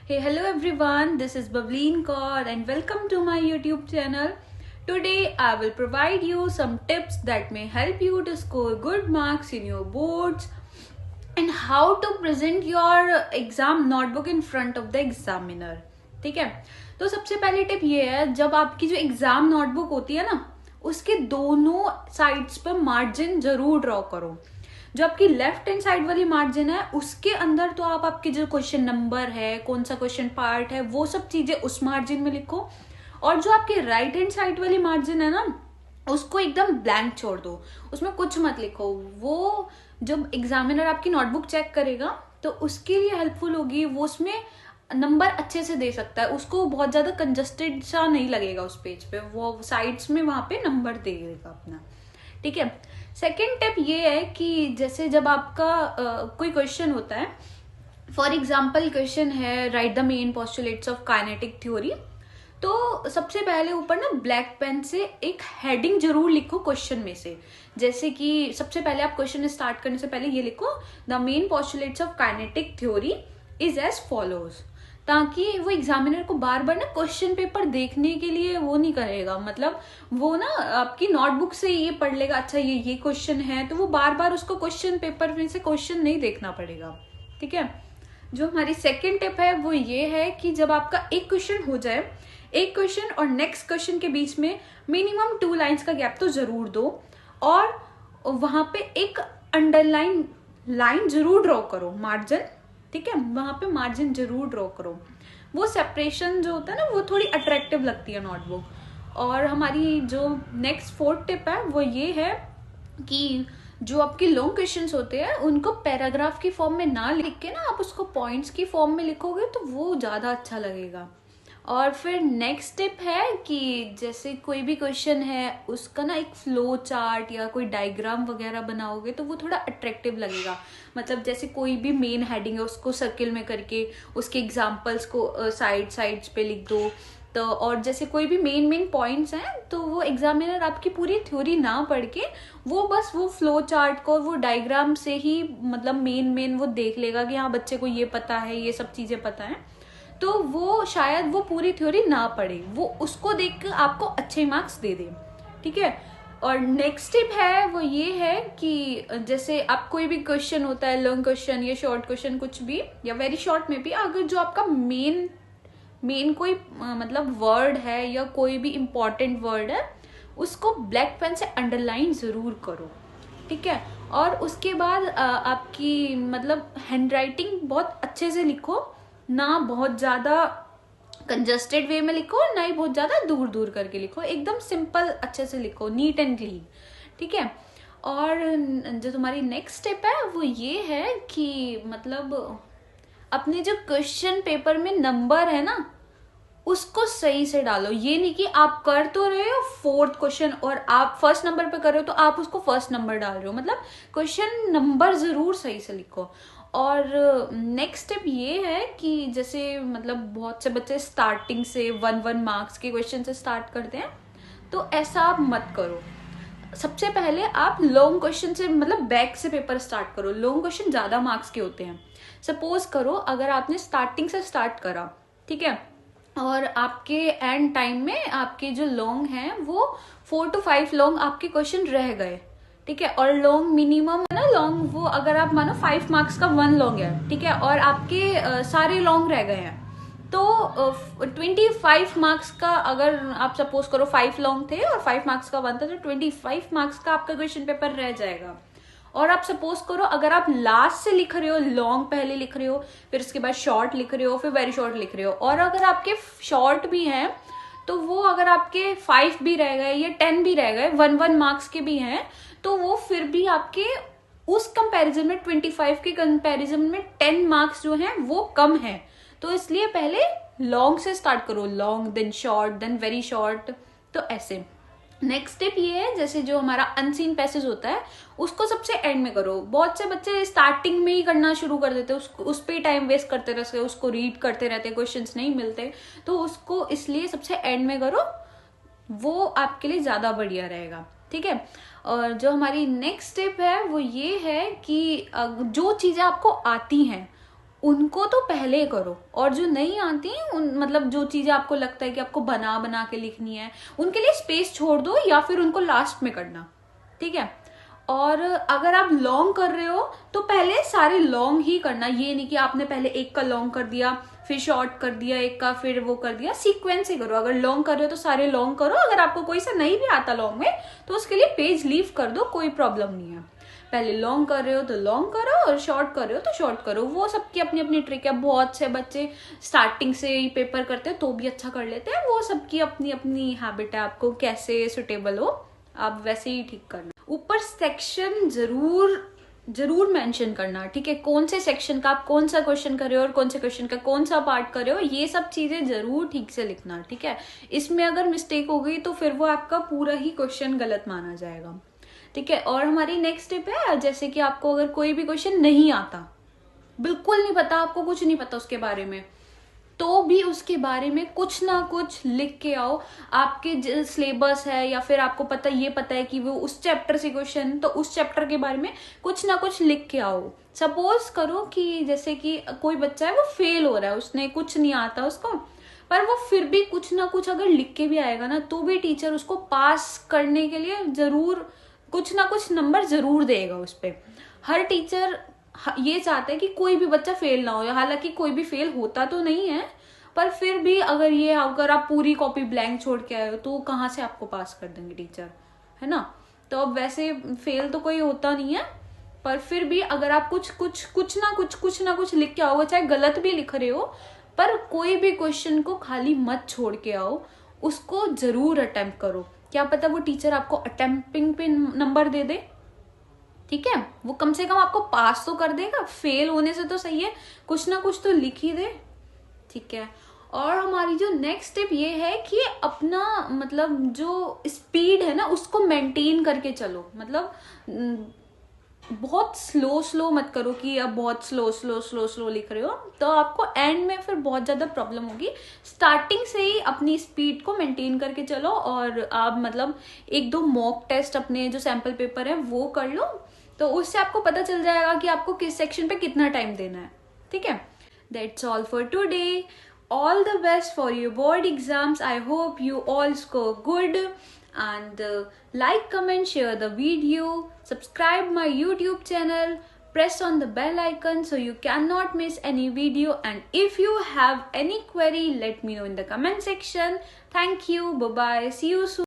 Hey, hello everyone. This is Bavleen Kaur and welcome to my YouTube channel. Today I will provide you some tips that may help you to score good marks in your boards and how to present your exam notebook in front of the examiner. ठीक है, तो सबसे पहली tip ये है, जब आपकी जो एग्जाम नोटबुक होती है ना, उसके दोनों साइड्स पर मार्जिन जरूर ड्रॉ करो। जो आपकी लेफ्ट हैंड साइड वाली मार्जिन है उसके अंदर तो आप आपके जो क्वेश्चन नंबर है, कौन सा क्वेश्चन पार्ट है, वो सब चीजें उस मार्जिन में लिखो। और जो आपकी राइट हैंड साइड वाली मार्जिन है ना, उसको एकदम ब्लैंक छोड़ दो, उसमें कुछ मत लिखो। वो जब एग्जामिनर आपकी नोटबुक चेक करेगा तो उसके लिए हेल्पफुल होगी, वो उसमें नंबर अच्छे से दे सकता है, उसको बहुत ज्यादा कंजस्टेड सा नहीं लगेगा उस पेज पे, वो साइड्स में वहां पे नंबर दे देगा अपना। ठीक है, सेकेंड टिप ये है कि जैसे जब आपका कोई क्वेश्चन होता है, फॉर एग्जाम्पल क्वेश्चन है right the main postulates of kinetic theory, तो सबसे पहले ऊपर ना ब्लैक पेन से एक हेडिंग जरूर लिखो क्वेश्चन में से। जैसे कि सबसे पहले आप क्वेश्चन स्टार्ट करने से पहले ये लिखो, the main postulates of kinetic theory is as follows, ताकि वो एग्जामिनर को बार बार ना क्वेश्चन पेपर देखने के लिए वो नहीं करेगा, मतलब वो ना आपकी नोटबुक से ये पढ़ लेगा, अच्छा ये क्वेश्चन है, तो वो बार बार उसको क्वेश्चन पेपर में से क्वेश्चन नहीं देखना पड़ेगा। ठीक है, जो हमारी सेकेंड टिप है वो ये है कि जब आपका एक क्वेश्चन हो जाए, एक क्वेश्चन और नेक्स्ट क्वेश्चन के बीच में मिनिमम 2 लाइन्स का गैप तो जरूर दो, और वहां पे एक अंडरलाइन लाइन जरूर ड्रॉ करो, मार्जिन। ठीक है, वहां पे मार्जिन जरूर ड्रॉ करो, वो सेपरेशन जो होता है ना, वो थोड़ी अट्रैक्टिव लगती है नोटबुक। और हमारी जो नेक्स्ट फोर्थ टिप है वो ये है कि जो आपके लॉन्ग क्वेश्चंस होते हैं उनको पैराग्राफ की फॉर्म में ना लिख के ना आप उसको पॉइंट्स की फॉर्म में लिखोगे तो वो ज्यादा अच्छा लगेगा। और फिर नेक्स्ट टिप है कि जैसे कोई भी क्वेश्चन है उसका ना एक फ्लो चार्ट या कोई डायग्राम वगैरह बनाओगे तो वो थोड़ा अट्रैक्टिव लगेगा। मतलब जैसे कोई भी मेन हेडिंग है उसको सर्किल में करके उसके एग्जांपल्स को साइड्स पे लिख दो। तो और जैसे कोई भी मेन पॉइंट्स हैं तो वो एग्जामिनर आपकी पूरी थ्योरी ना पढ़ के वो बस वो फ्लो चार्ट को, वो डायग्राम से ही मतलब मेन वो देख लेगा कि हाँ बच्चे को ये पता है, ये सब चीजें पता है, तो वो शायद वो पूरी थ्योरी ना पढ़े, वो उसको देख कर आपको अच्छे मार्क्स दे दे। ठीक है, और नेक्स्ट टिप है वो ये है कि जैसे आप कोई भी क्वेश्चन होता है, लॉन्ग क्वेश्चन या शॉर्ट क्वेश्चन कुछ भी, या वेरी शॉर्ट में भी, अगर जो आपका मेन कोई मतलब वर्ड है या कोई भी इंपॉर्टेंट वर्ड है उसको ब्लैक पेन से अंडरलाइन जरूर करो। ठीक है, और उसके बाद आपकी मतलब हैंडराइटिंग बहुत अच्छे से लिखो, ना बहुत ज्यादा कंजस्टेड वे में लिखो, ना ही बहुत ज्यादा दूर करके लिखो, एकदम सिंपल अच्छे से लिखो, नीट एंड क्लीन। ठीक है, और जो तुम्हारी नेक्स्ट स्टेप है वो ये है कि मतलब अपने जो क्वेश्चन पेपर में नंबर है ना उसको सही से डालो। ये नहीं कि आप कर तो रहे हो 4th क्वेश्चन और आप फर्स्ट नंबर पे कर रहे हो तो आप उसको फर्स्ट नंबर डाल रहे हो, मतलब क्वेश्चन नंबर जरूर सही से लिखो। और नेक्स्ट स्टेप ये है कि जैसे मतलब बहुत से बच्चे स्टार्टिंग से 1 मार्क्स के क्वेश्चन से स्टार्ट करते हैं, तो ऐसा आप मत करो। सबसे पहले आप लॉन्ग क्वेश्चन से मतलब बैक से पेपर स्टार्ट करो, लॉन्ग क्वेश्चन ज्यादा मार्क्स के होते हैं। सपोज करो अगर आपने स्टार्टिंग से स्टार्ट करा, ठीक है, और आपके एंड टाइम में आपके जो लॉन्ग हैं वो 4 to 5 लॉन्ग आपके क्वेश्चन रह गए। ठीक है, और लॉन्ग मिनिमम है ना, लॉन्ग वो अगर आप मानो 5 मार्क्स का 1 लॉन्ग है, ठीक है, और आपके सारे लॉन्ग रह गए हैं, तो 25 मार्क्स का, अगर आप सपोज करो 5 लॉन्ग थे और 5 मार्क्स का 1 था, तो 25 मार्क्स का आपका क्वेश्चन पेपर रह जाएगा। और आप सपोज करो अगर आप लास्ट से लिख रहे हो, लॉन्ग पहले लिख रहे हो, फिर उसके बाद शॉर्ट लिख रहे हो, फिर वेरी शॉर्ट लिख रहे हो, और अगर आपके शॉर्ट भी हैं तो वो अगर आपके 5 भी रह गए या 10 भी रह गए, 1 मार्क्स के भी हैं, तो वो फिर भी आपके उस कंपैरिजन में 25 के कंपैरिजन में 10 मार्क्स जो हैं वो कम है। तो इसलिए पहले लॉन्ग से स्टार्ट करो, long then short then very short, तो ऐसे। नेक्स्ट स्टेप ये है, जैसे जो हमारा अनसीन पैसेज होता है उसको सबसे एंड में करो। बहुत से बच्चे स्टार्टिंग में ही करना शुरू कर देते हैं, उस पे टाइम वेस्ट करते रहते हैं, उसको रीड करते रहते हैं, क्वेश्चंस नहीं मिलते, तो उसको इसलिए सबसे एंड में करो, वो आपके लिए ज्यादा बढ़िया रहेगा। ठीक है, और जो हमारी नेक्स्ट स्टेप है वो ये है कि जो चीजें आपको आती हैं उनको तो पहले करो, और जो नहीं आती उन मतलब जो चीजें आपको लगता है कि आपको बना बना के लिखनी है, उनके लिए स्पेस छोड़ दो या फिर उनको लास्ट में करना, ठीक है। और अगर आप लॉन्ग कर रहे हो तो पहले सारे लॉन्ग ही करना, ये नहीं कि आपने पहले एक का लॉन्ग कर दिया फिर शॉर्ट कर दिया एक का फिर वो कर दिया, सीक्वेंस ही करो। अगर लॉन्ग कर रहे हो तो सारे लॉन्ग करो, अगर आपको कोई सा नहीं भी आता लॉन्ग में तो उसके लिए पेज लीव कर दो, कोई प्रॉब्लम नहीं है। पहले लॉन्ग कर रहे हो तो लॉन्ग करो और शॉर्ट कर रहे हो तो शॉर्ट करो, वो सबकी अपनी अपनी ट्रिक है। बहुत से बच्चे स्टार्टिंग से ही पेपर करते हैं तो भी अच्छा कर लेते हैं, वो सबकी अपनी अपनी हैबिट है, आपको कैसे सुटेबल हो आप वैसे ही ठीक करना। ऊपर सेक्शन जरूर मेंशन करना, ठीक है, कौन से सेक्शन का आप कौन सा क्वेश्चन कर रहे हो और कौन से क्वेश्चन का कौन सा पार्ट कर रहे हो, ये सब चीजें जरूर ठीक से लिखना, ठीक है। इसमें अगर मिस्टेक हो गई तो फिर वो आपका पूरा ही क्वेश्चन गलत माना जाएगा, ठीक है। और हमारी नेक्स्ट टिप है, जैसे कि आपको अगर कोई भी क्वेश्चन नहीं आता, बिल्कुल नहीं पता, आपको कुछ नहीं पता उसके बारे में, तो भी उसके बारे में कुछ ना कुछ लिख के आओ। आपके सिलेबस है या फिर आपको पता है कि वो उस चैप्टर से क्वेश्चन, तो उस चैप्टर के बारे में कुछ ना कुछ लिख के आओ। सपोज करो कि जैसे कि कोई बच्चा है वो फेल हो रहा है, उसने कुछ नहीं आता उसको, पर वो फिर भी कुछ ना कुछ अगर लिख के भी आएगा ना, तो भी टीचर उसको पास करने के लिए जरूर कुछ ना कुछ नंबर जरूर देगा उस पर। हर टीचर ये चाहते हैं कि कोई भी बच्चा फेल ना हो, हालांकि कोई भी फेल होता तो नहीं है, पर फिर भी अगर आप पूरी कॉपी ब्लैंक छोड़ के आए हो तो कहाँ से आपको पास कर देंगे टीचर, है ना। तो अब वैसे फेल तो कोई होता नहीं है, पर फिर भी अगर आप कुछ ना कुछ लिख के आओगे, चाहे गलत भी लिख रहे हो, पर कोई भी क्वेश्चन को खाली मत छोड़ के आओ, उसको जरूर अटेम्प्ट करो। क्या पता वो टीचर आपको अटेम्प्टिंग पे नंबर दे दे, ठीक है, वो कम से कम आपको पास तो कर देगा, फेल होने से तो सही है कुछ ना कुछ तो लिख ही दे, ठीक है। और हमारी जो नेक्स्ट टिप ये है कि अपना मतलब जो स्पीड है ना उसको मेंटेन करके चलो, मतलब बहुत स्लो मत करो कि अब बहुत स्लो लिख रहे हो, तो आपको एंड में फिर बहुत ज्यादा प्रॉब्लम होगी। स्टार्टिंग से ही अपनी स्पीड को मेंटेन करके चलो, और आप मतलब एक दो मॉक टेस्ट अपने जो सैंपल पेपर है वो कर लो, तो उससे आपको पता चल जाएगा कि आपको किस सेक्शन पे कितना टाइम देना है, ठीक है। That's all for today, all the best for your board exams. I hope you all score good, and like, comment, share the video, subscribe my YouTube channel, press on the bell icon so you cannot miss any video, and if you have any query let me know in the comment section. Thank you, bye bye, see you soon.